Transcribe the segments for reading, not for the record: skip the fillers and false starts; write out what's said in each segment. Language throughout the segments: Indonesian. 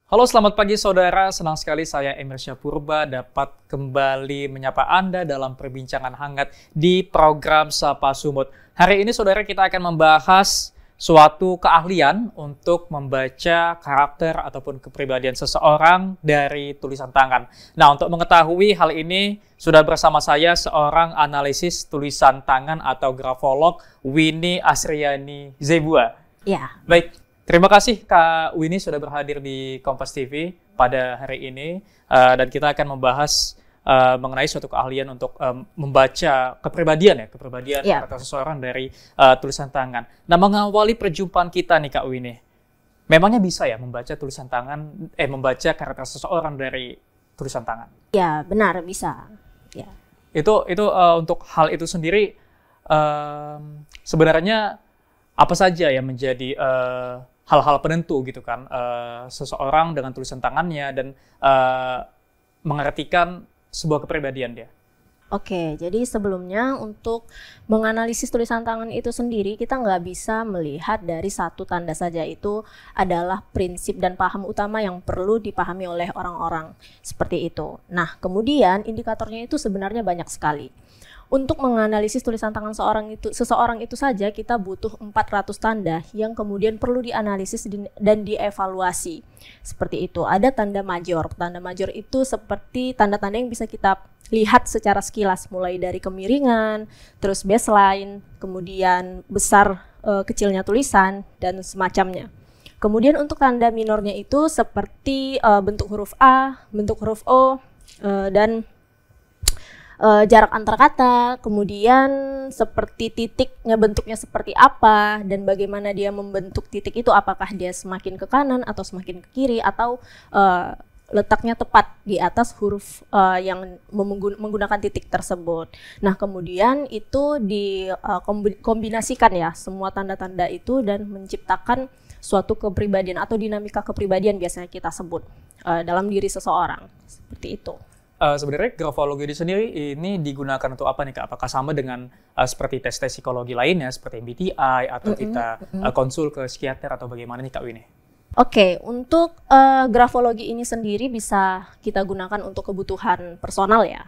Halo, selamat pagi saudara. Senang sekali saya Emir Syahpurba dapat kembali menyapa Anda dalam perbincangan hangat di program Sapa Sumut. Hari ini saudara kita akan membahas suatu keahlian untuk membaca karakter ataupun kepribadian seseorang dari tulisan tangan. Nah, untuk mengetahui hal ini sudah bersama saya seorang analisis tulisan tangan atau grafolog, Winnie Asriani Zebua. Ya. Baik. Terima kasih Kak Winnie sudah berhadir di Kompas TV pada hari ini dan kita akan membahas mengenai suatu keahlian untuk membaca kepribadian karakter seseorang dari tulisan tangan. Nah, mengawali perjumpaan kita nih Kak Winnie, memangnya bisa ya membaca tulisan tangan, membaca karakter seseorang dari tulisan tangan? Ya, benar bisa. Ya. Itu untuk hal itu sendiri sebenarnya apa saja yang menjadi hal-hal penentu gitu kan seseorang dengan tulisan tangannya dan mengartikan sebuah kepribadian dia. Oke, jadi sebelumnya untuk menganalisis tulisan tangan itu sendiri kita nggak bisa melihat dari satu tanda saja. Itu adalah prinsip dan paham utama yang perlu dipahami oleh orang-orang seperti itu. Nah, kemudian indikatornya itu sebenarnya banyak sekali. Untuk menganalisis tulisan tangan seseorang itu saja kita butuh 400 tanda yang kemudian perlu dianalisis dan dievaluasi. Seperti itu. Ada tanda major. Tanda major itu seperti tanda-tanda yang bisa kita lihat secara sekilas, mulai dari kemiringan, terus baseline, kemudian besar kecilnya tulisan dan semacamnya. Kemudian untuk tanda minornya itu seperti bentuk huruf A, bentuk huruf O, dan jarak antar kata, kemudian seperti titiknya bentuknya seperti apa dan bagaimana dia membentuk titik itu, apakah dia semakin ke kanan atau semakin ke kiri atau letaknya tepat di atas huruf yang menggunakan titik tersebut. Nah, kemudian itu dikombinasikan ya semua tanda-tanda itu dan menciptakan suatu kepribadian atau dinamika kepribadian biasanya kita sebut dalam diri seseorang, seperti itu. Sebenarnya grafologi sendiri ini digunakan untuk apa nih Kak? Apakah sama dengan seperti tes-tes psikologi lainnya seperti MBTI atau kita konsul ke psikiater atau bagaimana nih Kak Winnie? Oke, untuk grafologi ini sendiri bisa kita gunakan untuk kebutuhan personal ya.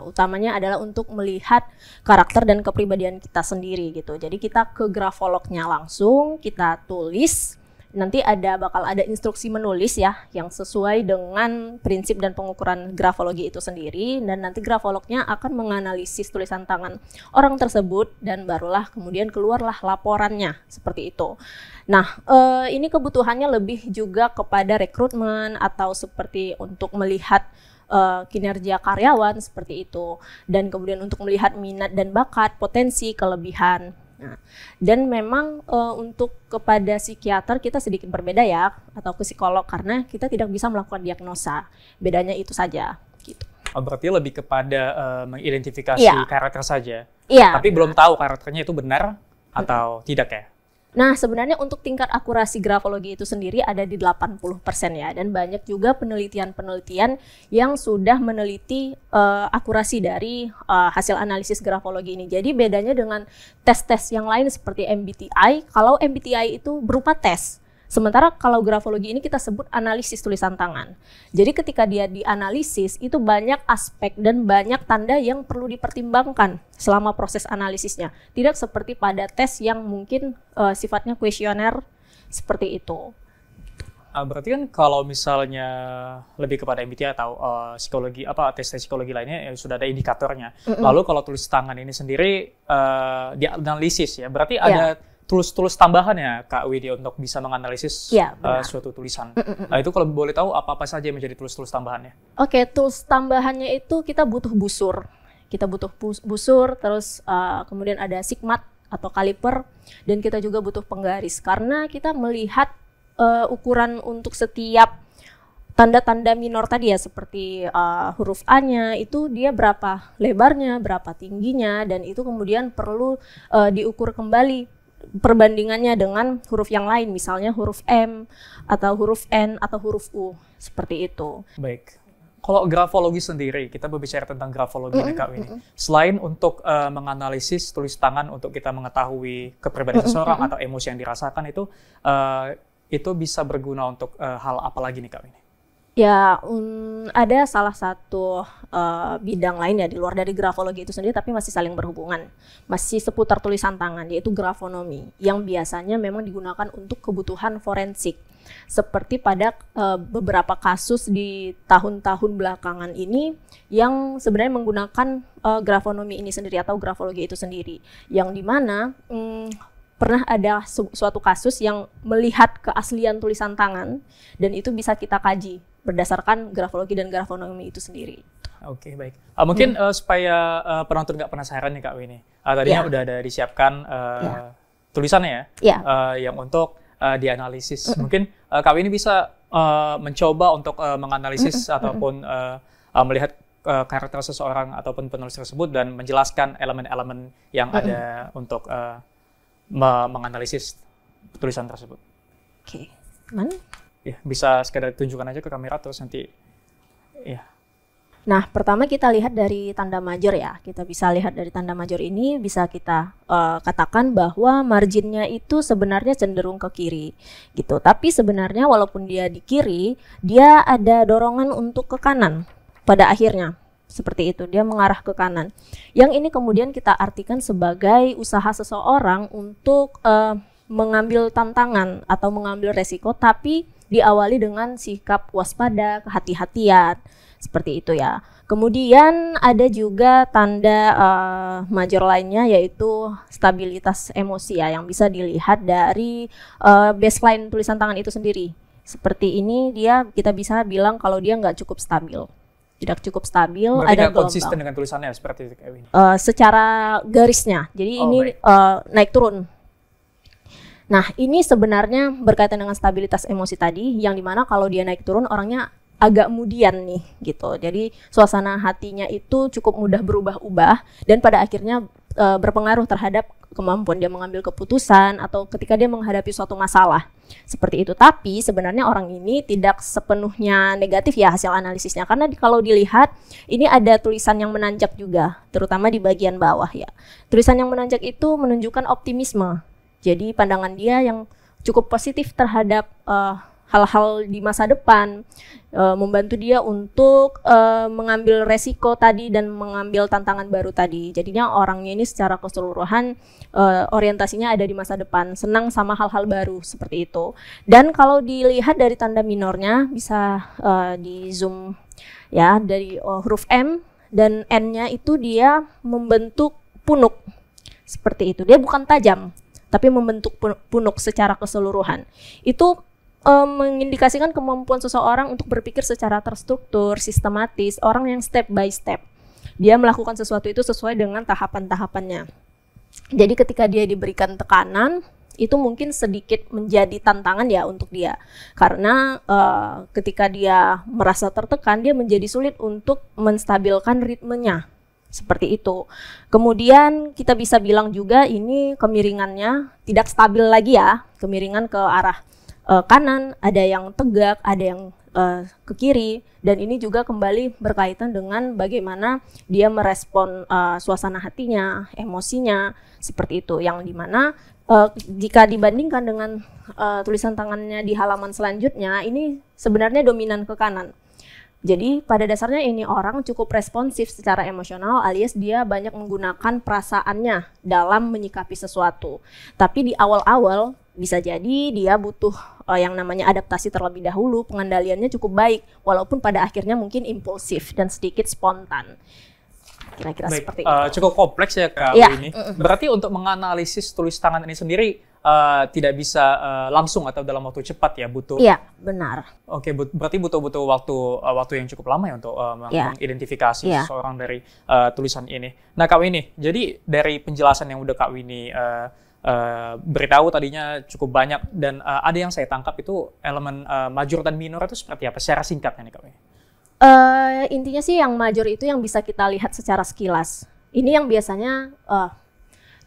Utamanya adalah untuk melihat karakter dan kepribadian kita sendiri gitu. Jadi kita ke grafolognya langsung, kita tulis. Nanti bakal ada instruksi menulis ya yang sesuai dengan prinsip dan pengukuran grafologi itu sendiri, dan nanti grafolognya akan menganalisis tulisan tangan orang tersebut dan barulah kemudian keluarlah laporannya seperti itu. Nah, ini kebutuhannya lebih juga kepada rekrutmen atau seperti untuk melihat kinerja karyawan seperti itu, dan kemudian untuk melihat minat dan bakat, potensi, kelebihan. Nah, dan memang untuk kepada psikiater kita sedikit berbeda ya, atau ke psikolog, karena kita tidak bisa melakukan diagnosa. Bedanya itu saja gitu. Oh, berarti lebih kepada mengidentifikasi karakter saja. Iya. Tapi belum tahu karakternya itu benar atau tidak ya? Nah, sebenarnya untuk tingkat akurasi grafologi itu sendiri ada di 80% ya, dan banyak juga penelitian-penelitian yang sudah meneliti akurasi dari hasil analisis grafologi ini. Jadi bedanya dengan tes-tes yang lain seperti MBTI, kalau MBTI itu berupa tes. Sementara kalau grafologi ini kita sebut analisis tulisan tangan. Jadi ketika dia dianalisis itu banyak aspek dan banyak tanda yang perlu dipertimbangkan selama proses analisisnya. Tidak seperti pada tes yang mungkin sifatnya kuesioner seperti itu. Berarti kan kalau misalnya lebih kepada MBTI atau psikologi tes psikologi lainnya sudah ada indikatornya. Lalu kalau tulis tangan ini sendiri dianalisis ya. Berarti ada tools tambahan ya Kak Widya untuk bisa menganalisis suatu tulisan. Nah, itu kalau boleh tahu apa-apa saja yang menjadi tools tambahannya? Oke, tools tambahannya itu kita butuh busur. Kita butuh busur, terus kemudian ada sigmat atau kaliper, dan kita juga butuh penggaris. Karena kita melihat ukuran untuk setiap tanda-tanda minor tadi ya, seperti huruf A-nya itu dia berapa lebarnya, berapa tingginya, dan itu kemudian perlu diukur kembali perbandingannya dengan huruf yang lain, misalnya huruf M atau huruf N atau huruf U, seperti itu. Baik. Kalau grafologi sendiri, kita berbicara tentang grafologi nih Kak Winnie. Selain untuk menganalisis tulis tangan untuk kita mengetahui kepribadian seseorang atau emosi yang dirasakan itu, itu bisa berguna untuk hal apa lagi nih Kak ini? Ya, ada salah satu bidang lain ya di luar dari grafologi itu sendiri, tapi masih saling berhubungan, masih seputar tulisan tangan, yaitu grafonomi, yang biasanya memang digunakan untuk kebutuhan forensik. Seperti pada beberapa kasus di tahun-tahun belakangan ini yang sebenarnya menggunakan grafonomi ini sendiri atau grafologi itu sendiri, yang dimana pernah ada suatu kasus yang melihat keaslian tulisan tangan dan itu bisa kita kaji berdasarkan grafologi dan grafonomi itu sendiri. Oke, baik. Mungkin supaya penonton nggak penasaran nih Kak Winnie, tadinya udah ada disiapkan tulisannya ya, yang untuk dianalisis. Mungkin Kak Winnie bisa mencoba untuk menganalisis ataupun melihat karakter seseorang ataupun penulis tersebut dan menjelaskan elemen-elemen yang ada untuk menganalisis tulisan tersebut. Oke, mana? Ya, bisa sekedar tunjukkan aja ke kamera terus nanti. Ya. Nah, pertama kita lihat dari tanda major ya. Kita bisa lihat dari tanda major ini bisa kita katakan bahwa marginnya itu sebenarnya cenderung ke kiri, gitu. Tapi sebenarnya walaupun dia di kiri, dia ada dorongan untuk ke kanan pada akhirnya. Seperti itu, dia mengarah ke kanan. Yang ini kemudian kita artikan sebagai usaha seseorang untuk mengambil tantangan atau mengambil resiko, tapi diawali dengan sikap waspada, kehati-hatian, seperti itu ya. Kemudian ada juga tanda major lainnya, yaitu stabilitas emosi ya, yang bisa dilihat dari baseline tulisan tangan itu sendiri. Seperti ini kita bisa bilang kalau dia nggak cukup stabil. Tidak cukup stabil, berarti ada gelombang. Konsisten dengan tulisannya seperti itu kayak ini. Secara garisnya, jadi ini naik turun. Nah, ini sebenarnya berkaitan dengan stabilitas emosi tadi, yang dimana kalau dia naik turun orangnya agak kemudian nih, gitu. Jadi suasana hatinya itu cukup mudah berubah-ubah dan pada akhirnya berpengaruh terhadap kemampuan dia mengambil keputusan atau ketika dia menghadapi suatu masalah. Seperti itu. Tapi sebenarnya orang ini tidak sepenuhnya negatif ya hasil analisisnya, karena kalau dilihat ini ada tulisan yang menanjak juga, terutama di bagian bawah ya. Tulisan yang menanjak itu menunjukkan optimisme. Jadi pandangan dia yang cukup positif terhadap hal-hal di masa depan, membantu dia untuk mengambil resiko tadi dan mengambil tantangan baru tadi. Jadinya orangnya ini secara keseluruhan orientasinya ada di masa depan, senang sama hal-hal baru seperti itu. Dan kalau dilihat dari tanda minornya bisa di zoom ya, dari huruf M dan N-nya itu dia membentuk punuk seperti itu. Dia bukan tajam, tapi membentuk punuk secara keseluruhan. Itu mengindikasikan kemampuan seseorang untuk berpikir secara terstruktur, sistematis, orang yang step by step. Dia melakukan sesuatu itu sesuai dengan tahapan-tahapannya. Jadi ketika dia diberikan tekanan, itu mungkin sedikit menjadi tantangan ya untuk dia. Karena ketika dia merasa tertekan, dia menjadi sulit untuk menstabilkan ritmenya. Seperti itu. Kemudian kita bisa bilang juga ini kemiringannya tidak stabil lagi ya, kemiringan ke arah kanan, ada yang tegak, ada yang ke kiri, dan ini juga kembali berkaitan dengan bagaimana dia merespon suasana hatinya, emosinya, seperti itu, yang dimana jika dibandingkan dengan tulisan tangannya di halaman selanjutnya, ini sebenarnya dominan ke kanan. Jadi pada dasarnya ini orang cukup responsif secara emosional, alias dia banyak menggunakan perasaannya dalam menyikapi sesuatu. Tapi di awal-awal bisa jadi dia butuh yang namanya adaptasi terlebih dahulu, pengendaliannya cukup baik, walaupun pada akhirnya mungkin impulsif dan sedikit spontan. Kira-kira seperti itu. Cukup kompleks ya Kak ini. Berarti untuk menganalisis tulis tangan ini sendiri tidak bisa langsung atau dalam waktu cepat ya, butuh. Iya, benar. Oke, berarti butuh waktu yang cukup lama ya untuk mengidentifikasi seseorang dari tulisan ini. Nah Kak Winnie, jadi dari penjelasan yang udah Kak Winnie beritahu tadinya cukup banyak, dan ada yang saya tangkap itu elemen major dan minor itu seperti apa secara singkatnya nih Kak Winnie? Intinya sih yang major itu yang bisa kita lihat secara sekilas. Ini yang biasanya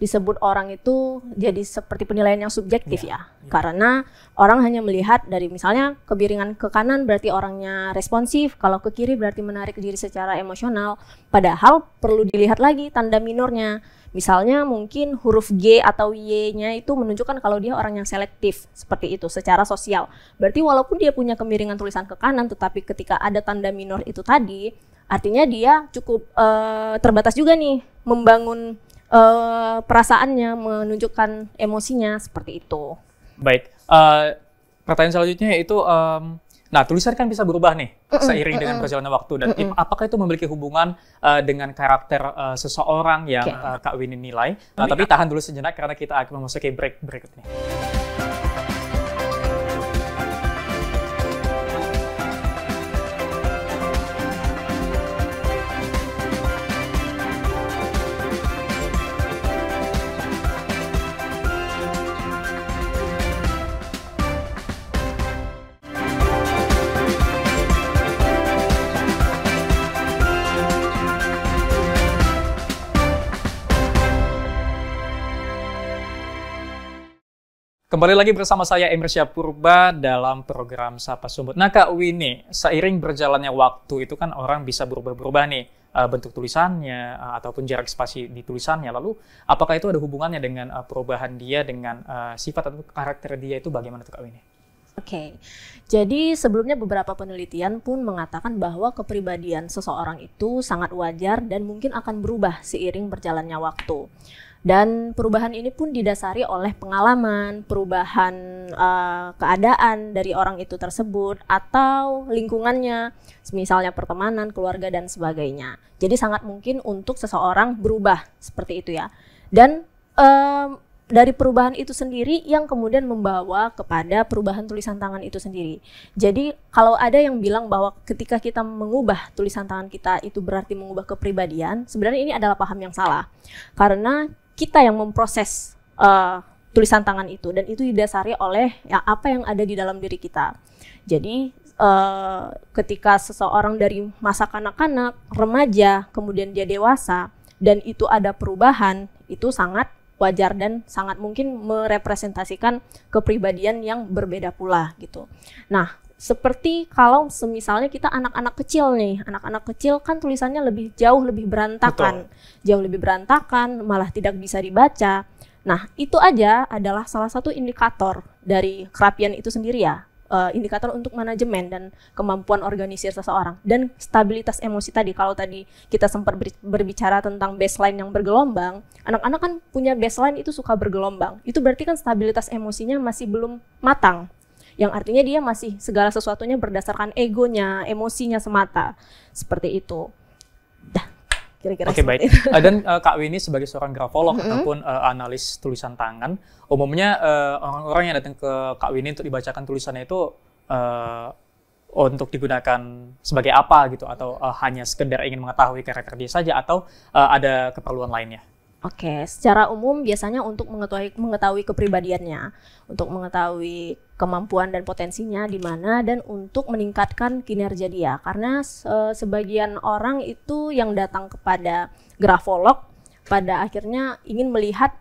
disebut orang itu jadi seperti penilaian yang subjektif ya. Karena orang hanya melihat dari misalnya kemiringan ke kanan berarti orangnya responsif, kalau ke kiri berarti menarik diri secara emosional. Padahal perlu dilihat lagi tanda minornya. Misalnya mungkin huruf G atau Y-nya itu menunjukkan kalau dia orang yang selektif, seperti itu secara sosial. Berarti walaupun dia punya kemiringan tulisan ke kanan, tetapi ketika ada tanda minor itu tadi, artinya dia cukup terbatas juga nih membangun perasaannya, menunjukkan emosinya, seperti itu. Baik, pertanyaan selanjutnya yaitu, nah tulisan kan bisa berubah nih seiring dengan berjalannya waktu, dan apakah itu memiliki hubungan dengan karakter seseorang yang Kak Winnie nilai? Tapi tahan dulu sejenak karena kita akan memasuki break berikut ini. Kembali lagi bersama saya Emresya Purba dalam program Sapa Sumut. Nah Kak Winnie, seiring berjalannya waktu itu kan orang bisa berubah-berubah nih bentuk tulisannya ataupun jarak spasi di tulisannya. Lalu apakah itu ada hubungannya dengan perubahan dia dengan sifat atau karakter dia itu bagaimana tuh Kak Winnie? Oke, jadi sebelumnya beberapa penelitian pun mengatakan bahwa kepribadian seseorang itu sangat wajar dan mungkin akan berubah seiring berjalannya waktu. Dan perubahan ini pun didasari oleh pengalaman, perubahan keadaan dari orang itu tersebut, atau lingkungannya, misalnya pertemanan, keluarga, dan sebagainya. Jadi sangat mungkin untuk seseorang berubah seperti itu ya. Dan dari perubahan itu sendiri yang kemudian membawa kepada perubahan tulisan tangan itu sendiri. Jadi kalau ada yang bilang bahwa ketika kita mengubah tulisan tangan kita itu berarti mengubah kepribadian, sebenarnya ini adalah paham yang salah. Karena kita yang memproses tulisan tangan itu, dan itu didasari oleh apa yang ada di dalam diri kita. Jadi ketika seseorang dari masa kanak-kanak, remaja, kemudian dia dewasa, dan itu ada perubahan, itu sangat wajar dan sangat mungkin merepresentasikan kepribadian yang berbeda pula gitu. Nah, seperti kalau semisalnya kita anak-anak kecil nih, anak-anak kecil kan tulisannya jauh lebih berantakan. Betul. Jauh lebih berantakan, malah tidak bisa dibaca. Nah, itu aja adalah salah satu indikator dari kerapian itu sendiri ya. Indikator untuk manajemen dan kemampuan organisir seseorang. Dan stabilitas emosi tadi, kalau tadi kita sempat berbicara tentang baseline yang bergelombang, anak-anak kan punya baseline itu suka bergelombang. Itu berarti kan stabilitas emosinya masih belum matang. Yang artinya dia masih segala sesuatunya berdasarkan egonya, emosinya semata. Seperti itu. Kira-kira Oke, baik. Dan Kak Winnie sebagai seorang grafolog ataupun analis tulisan tangan, umumnya orang-orang yang datang ke Kak Winnie untuk dibacakan tulisannya itu untuk digunakan sebagai apa gitu, atau hanya sekedar ingin mengetahui karakter dia saja, atau ada keperluan lainnya? Oke, secara umum biasanya untuk mengetahui kepribadiannya, untuk mengetahui kemampuan dan potensinya di mana, dan untuk meningkatkan kinerja dia. Karena sebagian orang itu yang datang kepada grafolog pada akhirnya ingin melihat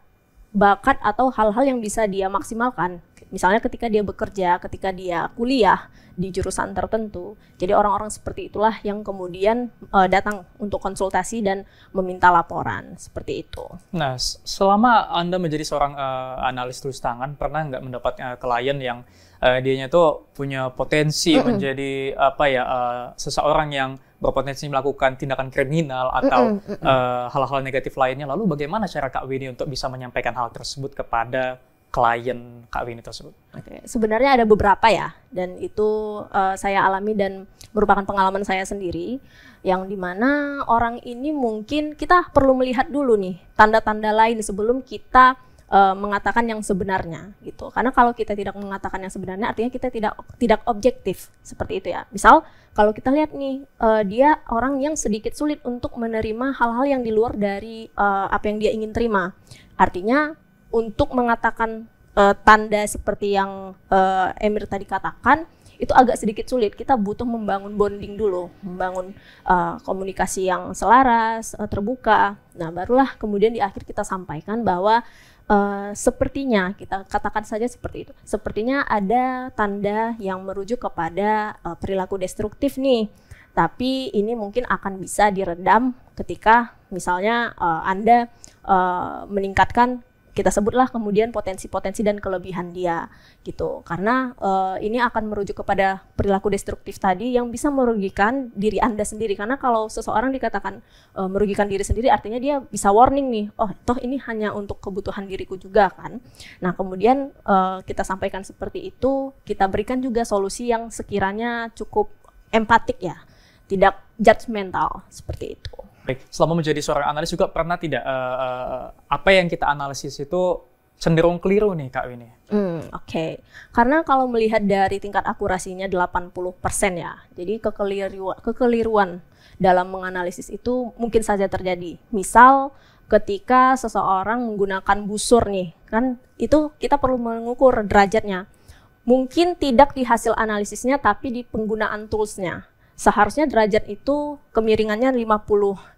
bakat atau hal-hal yang bisa dia maksimalkan. Misalnya ketika dia bekerja, ketika dia kuliah di jurusan tertentu. Jadi orang-orang seperti itulah yang kemudian datang untuk konsultasi dan meminta laporan, seperti itu. Nah, selama Anda menjadi seorang analis tulis tangan, pernah nggak mendapat klien yang dianya tuh punya potensi menjadi seseorang yang berpotensi melakukan tindakan kriminal atau hal-hal negatif lainnya? Lalu bagaimana cara Kak Winnie untuk bisa menyampaikan hal tersebut kepada klien Kak Winnie tersebut? Oke. Sebenarnya ada beberapa ya, dan itu saya alami dan merupakan pengalaman saya sendiri, yang dimana orang ini mungkin kita perlu melihat dulu nih tanda-tanda lain sebelum kita mengatakan yang sebenarnya gitu. Karena kalau kita tidak mengatakan yang sebenarnya, artinya kita tidak objektif, seperti itu ya. Misal kalau kita lihat nih dia orang yang sedikit sulit untuk menerima hal-hal yang di luar dari apa yang dia ingin terima. Artinya untuk mengatakan tanda seperti yang Emir tadi katakan, itu agak sedikit sulit. Kita butuh membangun bonding dulu, membangun komunikasi yang selaras, terbuka. Nah, barulah kemudian di akhir kita sampaikan bahwa sepertinya, kita katakan saja seperti itu, sepertinya ada tanda yang merujuk kepada perilaku destruktif nih. Tapi ini mungkin akan bisa diredam ketika misalnya Anda meningkatkan, kita sebutlah kemudian potensi-potensi dan kelebihan dia gitu. Karena ini akan merujuk kepada perilaku destruktif tadi yang bisa merugikan diri Anda sendiri. Karena kalau seseorang dikatakan merugikan diri sendiri, artinya dia bisa warning nih, oh toh ini hanya untuk kebutuhan diriku juga kan. Nah kemudian kita sampaikan seperti itu, kita berikan juga solusi yang sekiranya cukup empatik ya, tidak judgmental seperti itu. Baik, selama menjadi seorang analis juga pernah tidak apa yang kita analisis itu cenderung keliru nih Kak Winnie? Oke. Karena kalau melihat dari tingkat akurasinya 80% ya, jadi kekeliruan dalam menganalisis itu mungkin saja terjadi. Misal ketika seseorang menggunakan busur nih, kan itu kita perlu mengukur derajatnya. Mungkin tidak di hasil analisisnya tapi di penggunaan toolsnya. Seharusnya derajat itu kemiringannya 50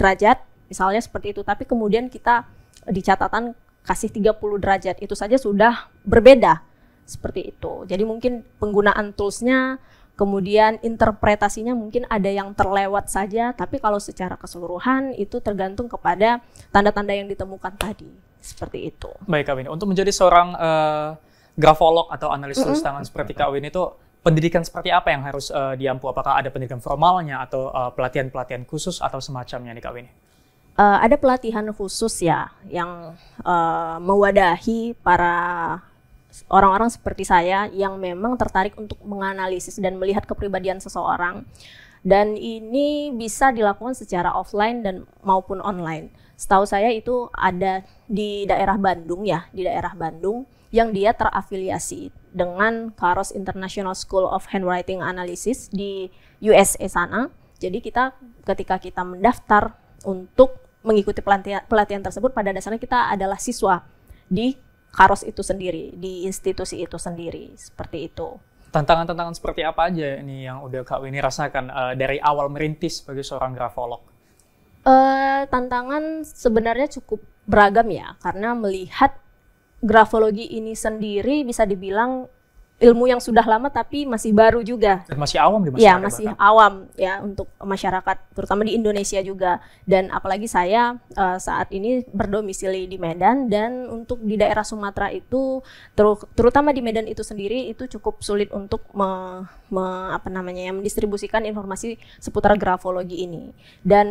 derajat, misalnya seperti itu. Tapi kemudian kita di catatan kasih 30 derajat, itu saja sudah berbeda. Seperti itu. Jadi mungkin penggunaan toolsnya, kemudian interpretasinya mungkin ada yang terlewat saja. Tapi kalau secara keseluruhan itu tergantung kepada tanda-tanda yang ditemukan tadi. Seperti itu. Baik Kak Winnie, untuk menjadi seorang grafolog atau analis tulis tangan seperti Kak Winnie itu pendidikan seperti apa yang harus diampu? Apakah ada pendidikan formalnya atau pelatihan-pelatihan khusus atau semacamnya nih Kak Winnie? Ada pelatihan khusus ya yang mewadahi para orang-orang seperti saya yang memang tertarik untuk menganalisis dan melihat kepribadian seseorang. Dan ini bisa dilakukan secara offline dan maupun online. Setahu saya itu ada di daerah Bandung ya, di daerah Bandung yang dia terafiliasi dengan Kairos International School of Handwriting Analysis di USA sana. Jadi ketika kita mendaftar untuk mengikuti pelatihan tersebut, pada dasarnya kita adalah siswa di Kairos itu sendiri, di institusi itu sendiri, seperti itu. Tantangan-tantangan seperti apa aja ini yang udah Kak Winnie rasakan dari awal merintis sebagai seorang grafolog? Tantangan sebenarnya cukup beragam ya, karena melihat grafologi ini sendiri bisa dibilang ilmu yang sudah lama tapi masih baru juga. Dan masih awam di masyarakat. Ya, masih awam ya untuk masyarakat, terutama di Indonesia juga. Dan apalagi saya saat ini berdomisili di Medan, dan untuk di daerah Sumatera itu, terutama di Medan itu sendiri, itu cukup sulit untuk mendistribusikan informasi seputar grafologi ini. Dan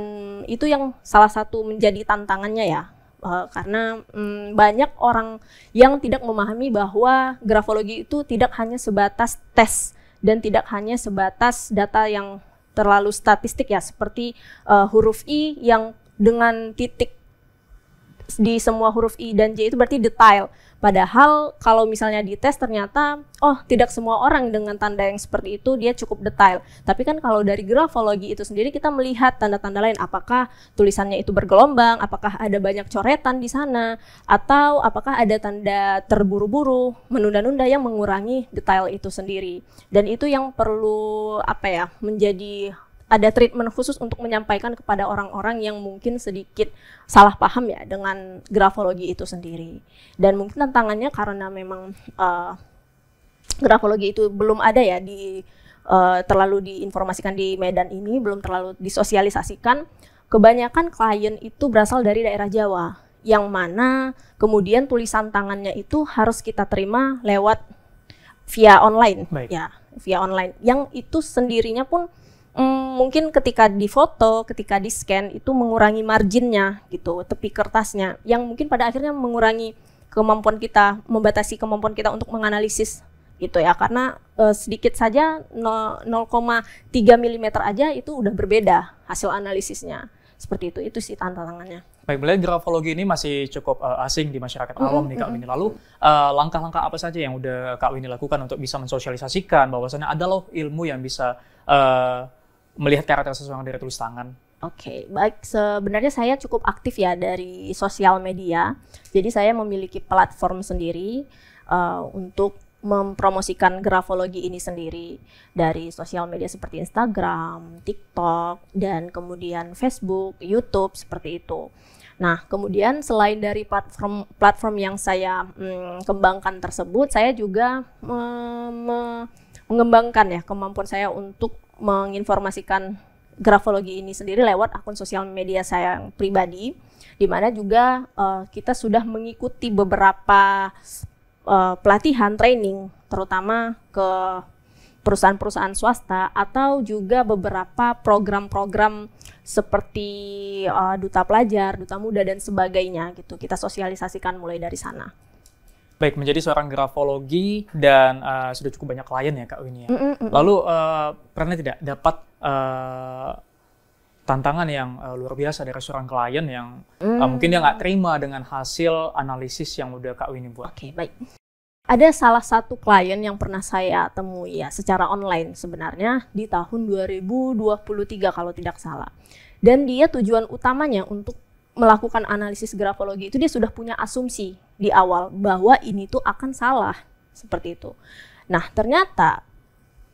itu yang salah satu menjadi tantangannya ya. Karena banyak orang yang tidak memahami bahwa grafologi itu tidak hanya sebatas tes dan tidak hanya sebatas data yang terlalu statistik ya, seperti huruf I yang dengan titik di semua huruf I dan J itu berarti detail. Padahal kalau misalnya di tes ternyata tidak semua orang dengan tanda yang seperti itu dia cukup detail. Tapi kan kalau dari grafologi itu sendiri kita melihat tanda-tanda lain, apakah tulisannya itu bergelombang, apakah ada banyak coretan di sana, atau apakah ada tanda terburu-buru, menunda-nunda yang mengurangi detail itu sendiri. Dan itu yang perlu menjadi ada treatment khusus untuk menyampaikan kepada orang-orang yang mungkin sedikit salah paham ya dengan grafologi itu sendiri. Dan mungkin tantangannya karena memang grafologi itu belum ada ya terlalu diinformasikan di Medan ini, belum terlalu disosialisasikan. Kebanyakan klien itu berasal dari daerah Jawa, yang mana kemudian tulisan tangannya itu harus kita terima lewat via online. Baik. Ya, via online. Yang itu sendirinya pun mungkin ketika difoto, ketika di scan itu mengurangi marginnya gitu, tepi kertasnya, yang mungkin pada akhirnya mengurangi kemampuan kita, membatasi kemampuan kita untuk menganalisis gitu ya, karena sedikit saja 0,3 mm aja itu udah berbeda hasil analisisnya. Seperti itu sih tantangannya. Baik, melihat grafologi ini masih cukup asing di masyarakat awam nih Kak Winnie. Lalu langkah-langkah apa saja yang udah Kak Winnie lakukan untuk bisa mensosialisasikan bahwasannya ada loh ilmu yang bisa melihat karakter seseorang dari tulis tangan? Oke, baik. Sebenarnya saya cukup aktif ya dari sosial media. Jadi saya memiliki platform sendiri untuk mempromosikan grafologi ini sendiri dari sosial media seperti Instagram, TikTok, dan kemudian Facebook, YouTube, seperti itu. Nah, kemudian selain dari platform yang saya kembangkan tersebut, saya juga mengembangkan ya kemampuan saya untuk menginformasikan grafologi ini sendiri lewat akun sosial media saya yang pribadi, di mana juga kita sudah mengikuti beberapa pelatihan training, terutama ke perusahaan-perusahaan swasta atau juga beberapa program-program seperti duta pelajar, duta muda dan sebagainya gitu. Kita sosialisasikan mulai dari sana. Baik, menjadi seorang grafologi dan sudah cukup banyak klien ya Kak Winnie. Lalu pernah tidak dapat tantangan yang luar biasa dari seorang klien yang mungkin dia nggak terima dengan hasil analisis yang udah Kak Winnie buat? Oke, baik. Ada salah satu klien yang pernah saya temui ya secara online sebenarnya di tahun 2023 kalau tidak salah. Dan dia tujuan utamanya untuk melakukan analisis grafologi itu dia sudah punya asumsi di awal bahwa ini tuh akan salah seperti itu. Nah, ternyata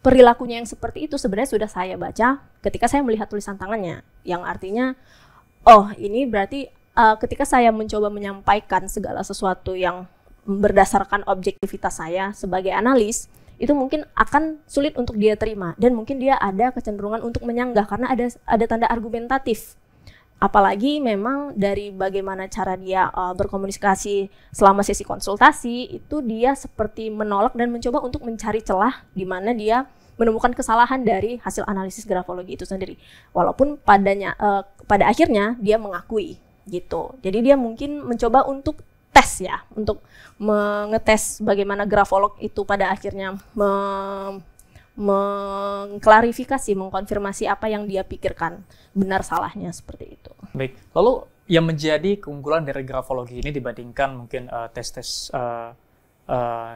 perilakunya yang seperti itu sebenarnya sudah saya baca ketika saya melihat tulisan tangannya, yang artinya oh ini berarti ketika saya mencoba menyampaikan segala sesuatu yang berdasarkan objektivitas saya sebagai analis, itu mungkin akan sulit untuk dia terima dan mungkin dia ada kecenderungan untuk menyanggah karena ada tanda argumentatif. Apalagi memang dari bagaimana cara dia berkomunikasi selama sesi konsultasi, itu dia seperti menolak dan mencoba untuk mencari celah di mana dia menemukan kesalahan dari hasil analisis grafologi itu sendiri. Walaupun pada akhirnya dia mengakui gitu. Jadi dia mungkin mencoba untuk tes ya, untuk mengetes bagaimana grafolog itu pada akhirnya mengklarifikasi, mengkonfirmasi apa yang dia pikirkan benar salahnya seperti itu. Baik, lalu yang menjadi keunggulan dari grafologi ini dibandingkan mungkin tes-tes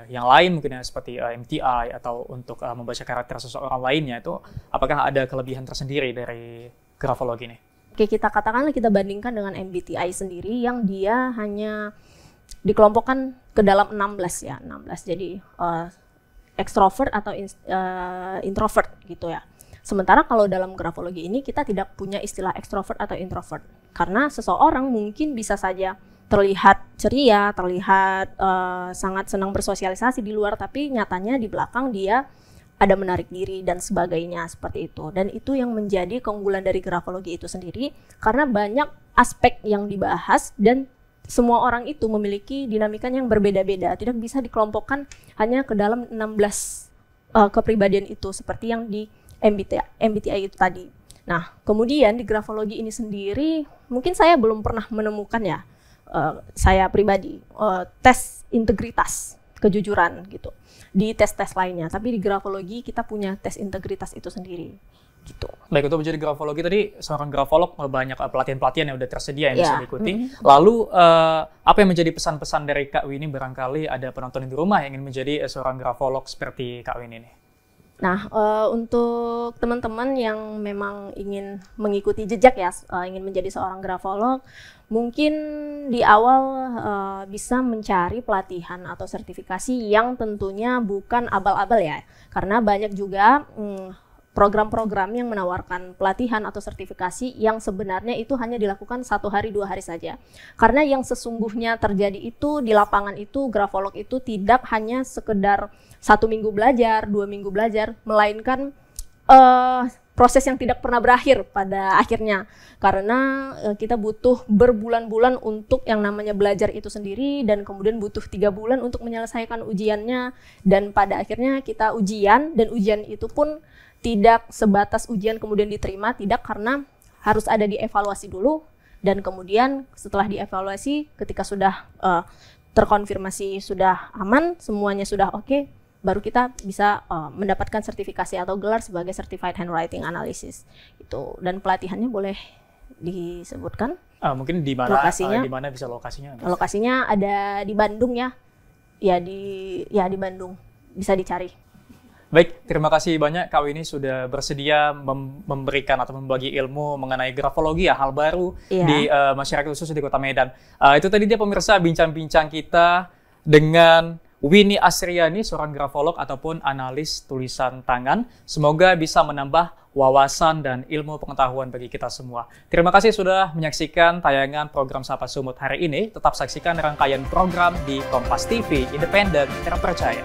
yang lain mungkin ya, seperti MTI atau untuk membaca karakter seseorang lainnya, itu apakah ada kelebihan tersendiri dari grafologi ini? Oke, kita katakanlah kita bandingkan dengan MBTI sendiri yang dia hanya dikelompokkan ke dalam 16 ya, 16. Jadi extrovert atau introvert gitu ya. Sementara kalau dalam grafologi ini kita tidak punya istilah extrovert atau introvert. Karena seseorang mungkin bisa saja terlihat ceria, terlihat sangat senang bersosialisasi di luar, tapi nyatanya di belakang dia ada menarik diri dan sebagainya seperti itu. Dan itu yang menjadi keunggulan dari grafologi itu sendiri karena banyak aspek yang dibahas dan semua orang itu memiliki dinamikanya yang berbeda-beda, tidak bisa dikelompokkan hanya ke dalam 16 kepribadian itu seperti yang di MBTI itu tadi. Nah, kemudian di grafologi ini sendiri mungkin saya belum pernah menemukan ya, saya pribadi tes integritas, kejujuran gitu di tes-tes lainnya, tapi di grafologi kita punya tes integritas itu sendiri. Gitu. Baik, untuk menjadi grafologi tadi seorang grafolog banyak pelatihan-pelatihan yang udah tersedia yang bisa diikuti. Lalu apa yang menjadi pesan-pesan dari Kak Winnie, barangkali ada penonton di rumah yang ingin menjadi seorang grafolog seperti Kak Winnie ini? Nah, untuk teman-teman yang memang ingin mengikuti jejak ya, ingin menjadi seorang grafolog, mungkin di awal bisa mencari pelatihan atau sertifikasi yang tentunya bukan abal-abal ya, karena banyak juga program-program yang menawarkan pelatihan atau sertifikasi yang sebenarnya itu hanya dilakukan 1 hari 2 hari saja. Karena yang sesungguhnya terjadi itu di lapangan itu, grafolog itu tidak hanya sekedar 1 minggu belajar, 2 minggu belajar, melainkan proses yang tidak pernah berakhir pada akhirnya. Karena kita butuh berbulan-bulan untuk yang namanya belajar itu sendiri, dan kemudian butuh 3 bulan untuk menyelesaikan ujiannya, dan pada akhirnya kita ujian, dan ujian itu pun tidak sebatas ujian kemudian diterima, tidak, karena harus ada dievaluasi dulu, dan kemudian setelah dievaluasi ketika sudah terkonfirmasi sudah aman, semuanya sudah oke, baru kita bisa mendapatkan sertifikasi atau gelar sebagai Certified Handwriting Analysis. Itu, dan pelatihannya boleh disebutkan? Mungkin di mana lokasinya? Di mana bisa lokasinya? Lokasinya ada di Bandung ya. Ya di Bandung. Bisa dicari. Baik, terima kasih banyak Kak Winnie sudah bersedia memberikan atau membagi ilmu mengenai grafologi ya, hal baru di masyarakat khusus di Kota Medan. Itu tadi dia pemirsa bincang-bincang kita dengan Winnie Asriani, seorang grafolog ataupun analis tulisan tangan. Semoga bisa menambah wawasan dan ilmu pengetahuan bagi kita semua. Terima kasih sudah menyaksikan tayangan program Sapa Sumut hari ini. Tetap saksikan rangkaian program di Kompas TV, independen, terpercaya.